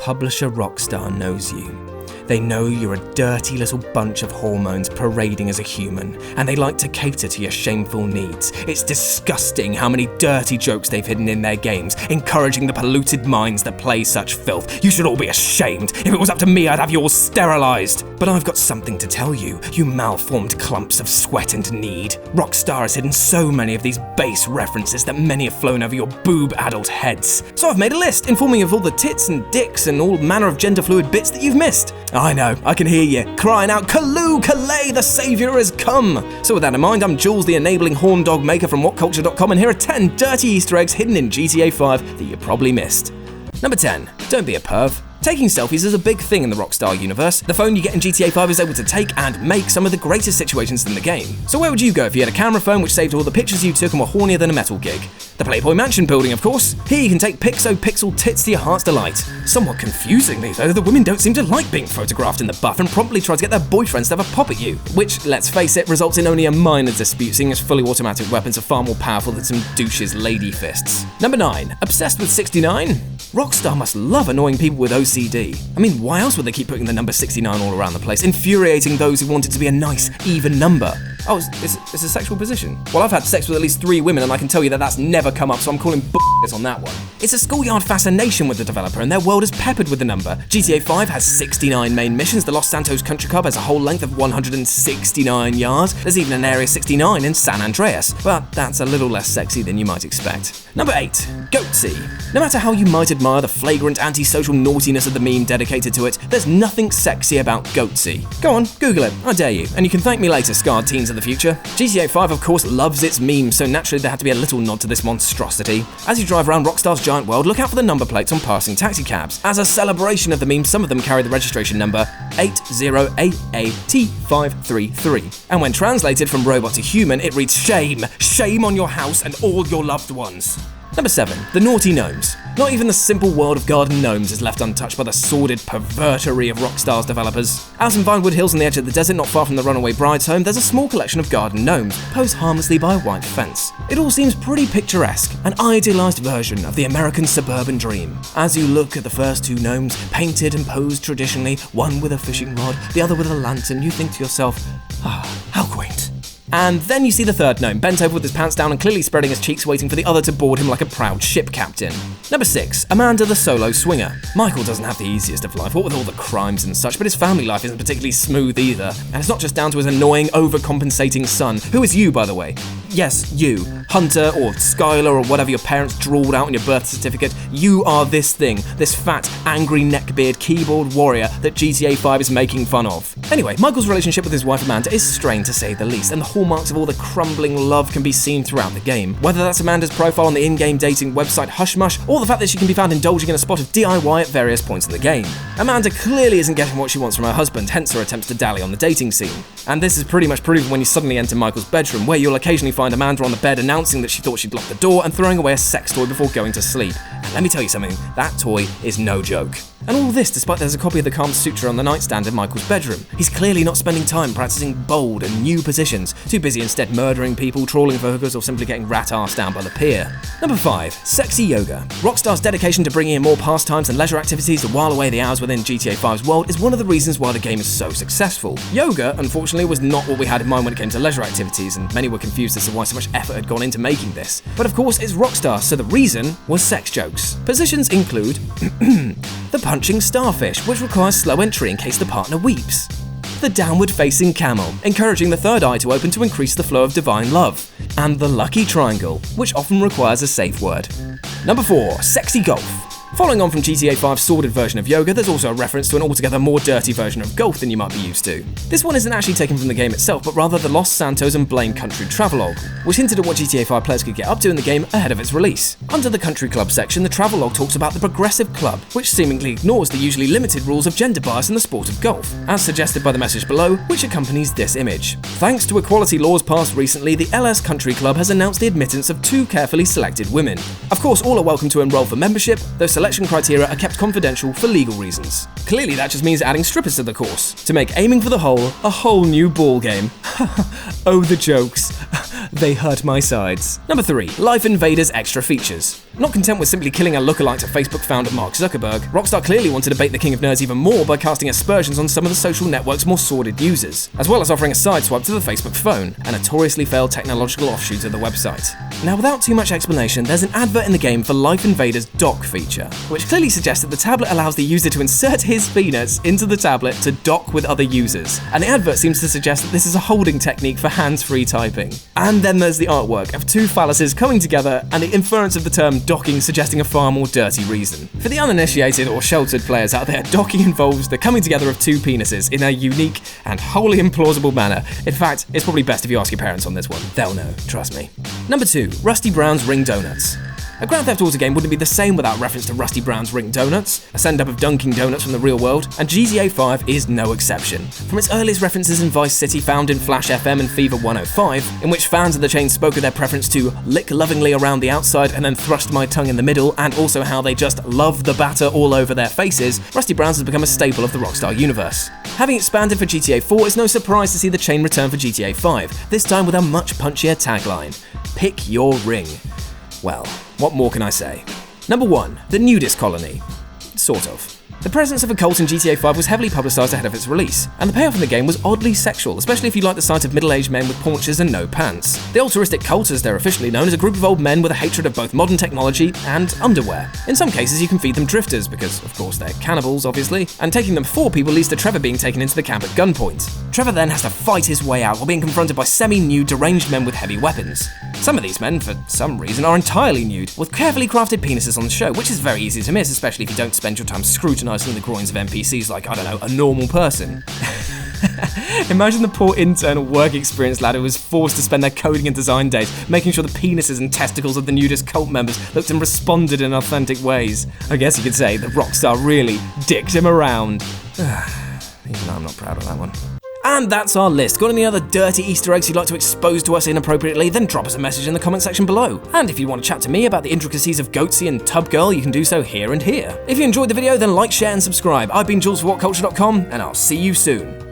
publisher Rockstar knows you. They know you're a dirty little bunch of hormones parading as a human, and they like to cater to your shameful needs. It's disgusting how many dirty jokes they've hidden in their games, encouraging the polluted minds that play such filth. You should all be ashamed. If it was up to me, I'd have you all sterilized. But I've got something to tell you, you malformed clumps of sweat and need. Rockstar has hidden so many of these base references that many have flown over your boob-addled heads. So I've made a list informing of all the tits and dicks and all manner of gender-fluid bits that you've missed. I know, I can hear you crying out, Kaloo, Kalay, the saviour has come! So with that in mind, I'm Jules, the enabling horn dog maker from WhatCulture.com, and here are 10 dirty Easter eggs hidden in GTA 5 that you probably missed. Number 10. Don't be a perv. Taking selfies is a big thing in the Rockstar universe. The phone you get in GTA 5 is able to take and make some of the greatest situations in the game. So where would you go if you had a camera phone which saved all the pictures you took and were hornier than a metal gig? The Playboy Mansion building, of course. Here you can take pixel tits to your heart's delight. Somewhat confusingly though, the women don't seem to like being photographed in the buff and promptly try to get their boyfriends to have a pop at you, which, let's face it, results in only a minor dispute, seeing as fully automatic weapons are far more powerful than some douches' lady fists. Number 9. Obsessed with 69? Rockstar must love annoying people with OCD. I mean, why else would they keep putting the number 69 all around the place, infuriating those who want it to be a nice, even number? Oh, it's a sexual position. Well, I've had sex with at least 3 women and I can tell you that that's never come up, so I'm calling bullshit on that one. It's a schoolyard fascination with the developer and their world is peppered with the number. GTA 5 has 69 main missions, the Los Santos Country Club has a whole length of 169 yards, there's even an Area 69 in San Andreas, but that's a little less sexy than you might expect. Number 8. Goatsy. No matter how you might admire the flagrant antisocial naughtiness of the meme dedicated to it, there's nothing sexy about Goatsy. Go on, Google it, I dare you, and you can thank me later, scarred teens of the future. GTA 5 of course loves its memes, so naturally there had to be a little nod to this monstrosity. As you drive around Rockstar's giant world, look out for the number plates on passing taxicabs. As a celebration of the meme, some of them carry the registration number 8088T533. And when translated from robot to human, it reads shame. Shame on your house and all your loved ones. Number 7. The Naughty Gnomes. Not even the simple world of garden gnomes is left untouched by the sordid pervertery of Rockstar's developers. Out in Vinewood Hills on the edge of the desert not far from the runaway bride's home, there's a small collection of garden gnomes, posed harmlessly by a white fence. It all seems pretty picturesque, an idealized version of the American suburban dream. As you look at the first 2 gnomes, painted and posed traditionally, one with a fishing rod, the other with a lantern, you think to yourself, how quaint. And then you see the third gnome, bent over with his pants down and clearly spreading his cheeks, waiting for the other to board him like a proud ship captain. Number 6. Amanda the Solo Swinger. Michael doesn't have the easiest of life, what with all the crimes and such, but his family life isn't particularly smooth either. And it's not just down to his annoying, overcompensating son, who is you, by the way. Yes, you. Hunter or Skylar or whatever your parents drawled out on your birth certificate, you are this thing, this fat, angry neckbeard keyboard warrior that GTA 5 is making fun of. Anyway, Michael's relationship with his wife Amanda is strained to say the least, and the hallmarks of all the crumbling love can be seen throughout the game. Whether that's Amanda's profile on the in-game dating website Hushmush, or the fact that she can be found indulging in a spot of DIY at various points in the game. Amanda clearly isn't getting what she wants from her husband, hence her attempts to dally on the dating scene. And this is pretty much proven when you suddenly enter Michael's bedroom, where you'll occasionally find Amanda on the bed announcing that she thought she'd locked the door and throwing away a sex toy before going to sleep. And let me tell you something, that toy is no joke. And all this despite there's a copy of the Kama Sutra on the nightstand in Michael's bedroom. He's clearly not spending time practicing bold and new positions, too busy instead murdering people, trawling for hookers, or simply getting rat-arsed down by the pier. Number 5. Sexy yoga. Rockstar's dedication to bringing in more pastimes and leisure activities to while away the hours within GTA 5's world is one of the reasons why the game is so successful. Yoga, unfortunately, was not what we had in mind when it came to leisure activities, and many were confused as to why so much effort had gone into making this. But of course, it's Rockstar, so the reason was sex jokes. Positions include the punching starfish, which requires slow entry in case the partner weeps. The downward-facing camel, encouraging the third eye to open to increase the flow of divine love. And the lucky triangle, which often requires a safe word. Number 4. Sexy golf. Following on from GTA 5's sordid version of yoga, there's also a reference to an altogether more dirty version of golf than you might be used to. This one isn't actually taken from the game itself, but rather the Los Santos and Blaine Country travelogue, which hinted at what GTA 5 players could get up to in the game ahead of its release. Under the Country Club section, the travelogue talks about the progressive club, which seemingly ignores the usually limited rules of gender bias in the sport of golf, as suggested by the message below, which accompanies this image. Thanks to equality laws passed recently, the LS Country Club has announced the admittance of 2 carefully selected women. Of course, all are welcome to enroll for membership, though selection criteria are kept confidential for legal reasons. Clearly that just means adding strippers to the course, to make aiming for the hole a whole new ballgame. Oh, the jokes. They hurt my sides. Number 3. Life Invaders extra features. Not content with simply killing a lookalike to Facebook founder Mark Zuckerberg, Rockstar clearly wanted to bait the king of nerds even more by casting aspersions on some of the social network's more sordid users, as well as offering a sideswipe to the Facebook phone, a notoriously failed technological offshoot of the website. Now, without too much explanation, there's an advert in the game for Life Invaders dock feature, which clearly suggests that the tablet allows the user to insert his penis into the tablet to dock with other users, and the advert seems to suggest that this is a holding technique for hands-free typing. And then there's the artwork of two phalluses coming together and the inference of the term docking suggesting a far more dirty reason. For the uninitiated or sheltered players out there, docking involves the coming together of two penises in a unique and wholly implausible manner. In fact, it's probably best if you ask your parents on this one. They'll know, trust me. Number 2. Rusty Brown's Ring Donuts. A Grand Theft Auto game wouldn't be the same without reference to Rusty Brown's Ring Donuts, a send-up of Dunkin' Donuts from the real world, and GTA 5 is no exception. From its earliest references in Vice City found in Flash FM and Fever 105, in which fans of the chain spoke of their preference to lick lovingly around the outside and then thrust my tongue in the middle, and also how they just love the batter all over their faces, Rusty Brown's has become a staple of the Rockstar universe. Having expanded for GTA 4, it's no surprise to see the chain return for GTA 5, this time with a much punchier tagline: pick your ring. Well, what more can I say? Number 1. The Nudist Colony. Sort of. The presence of a cult in GTA 5 was heavily publicised ahead of its release, and the payoff in the game was oddly sexual, especially if you like the sight of middle-aged men with paunches and no pants. The altruistic cult, as they're officially known, is a group of old men with a hatred of both modern technology and underwear. In some cases, you can feed them drifters, because of course they're cannibals, obviously, and taking them 4 people leads to Trevor being taken into the camp at gunpoint. Trevor then has to fight his way out while being confronted by semi-nude, deranged men with heavy weapons. Some of these men, for some reason, are entirely nude, with carefully crafted penises on the show, which is very easy to miss, especially if you don't spend your time scrutinising the groins of NPCs like, I don't know, a normal person. Imagine the poor intern or work experience lad who was forced to spend their coding and design days making sure the penises and testicles of the nudist cult members looked and responded in authentic ways. I guess you could say that Rockstar really dicked him around. Even though I'm not proud of that one. And that's our list. Got any other dirty Easter eggs you'd like to expose to us inappropriately? Then drop us a message in the comment section below. And if you want to chat to me about the intricacies of Goatsy and Tub Girl, you can do so here and here. If you enjoyed the video, then like, share and subscribe. I've been Jules for WhatCulture.com, and I'll see you soon.